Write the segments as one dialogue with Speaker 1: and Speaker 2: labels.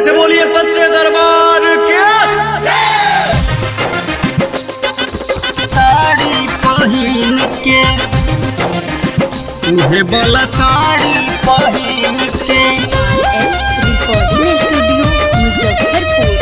Speaker 1: से बोलिए सच्चे दरबार के।
Speaker 2: साड़ी पहिन के तुहे वाला साड़ी पहिन के
Speaker 3: रिकॉर्डिंग स्टूडियो मुजफ्फरपुर।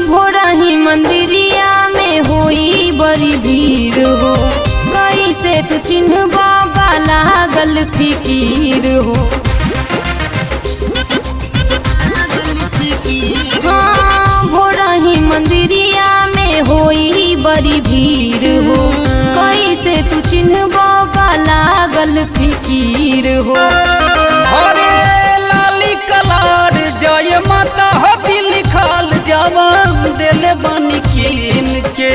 Speaker 3: भोरही मंदिरिया में होई बड़ी भीड़ हो, कैसे तू चिन्ह बाबा लागल फिकीर हो। हाँ, भोरही मंदिरिया में होई बड़ी भीड़ हो, कैसे तू चिन्ह बाबा लागल फिकीर हो।
Speaker 2: अरे लाली कलार जय माता हती लिखल जवान दिल बनी कीन के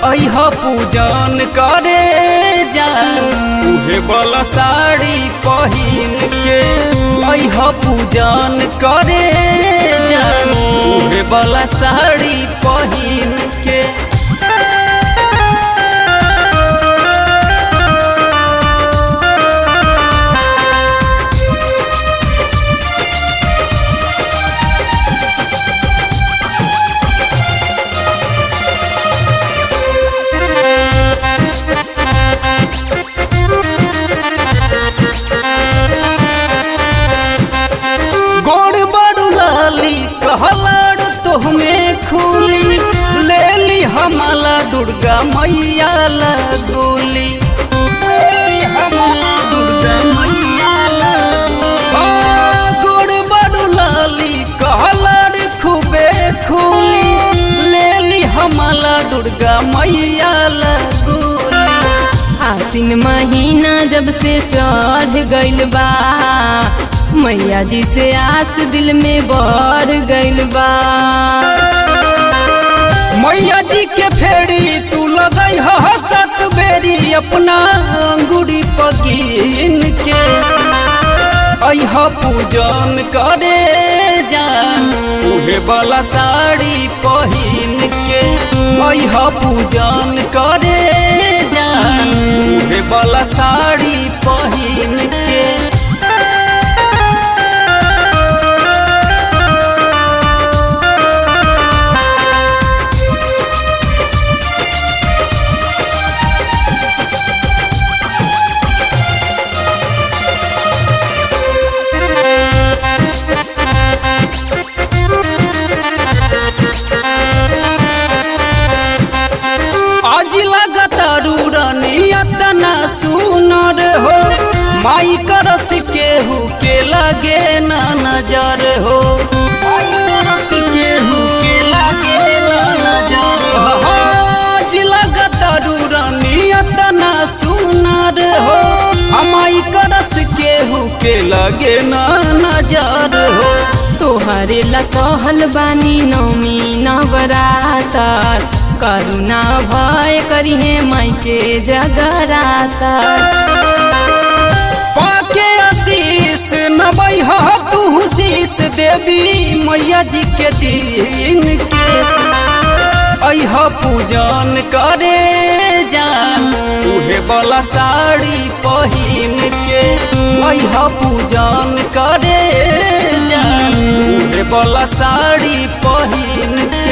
Speaker 2: अह पूजन करे जान तुहे वाला साड़ी पहिन के अह पूजन करे जान तुहे वाला साड़ी पहिन के। कहलाड़ तोहमें खूली ले ली हमारा दुर्गा मैया लगोली दुर्गा मैया गोड़ बड़ू लाली कहलाड़ खूबे खूली ले ली हमारा दुर्गा मैया लगोली।
Speaker 3: आसिन महीना जब से चढ़ गइल बा, मैया जी से आस दिल में बढ़ गइल बा।
Speaker 2: मैया जी के फेरी तू लगई हसत बेरी अपना अंगूरी पगिन के अह पूजन करे जान तुहे वाला साड़ी पहिन के अह पूजन करे जान तुहे वाला साड़ी पहिन के। तना सुनर हो माई करस केहू के लगे ना नजर हो, माई करस केहू के लगे ना नजर हो। लगतरू रानी तना सुनर हो माई करस केहू के लगे ना नजर हो।
Speaker 3: तोहरे ला सहल बानी नौमी नवरातर, करुणा भय करिहे माई के जगराता।
Speaker 2: पाके आशीष नबई तू शीश देवी मैया जी के दिन के अह पूजन करे जान तुहे वाला साड़ी पहिन के अह पूजन करे जान तुहे वाला साड़ी पहिन के।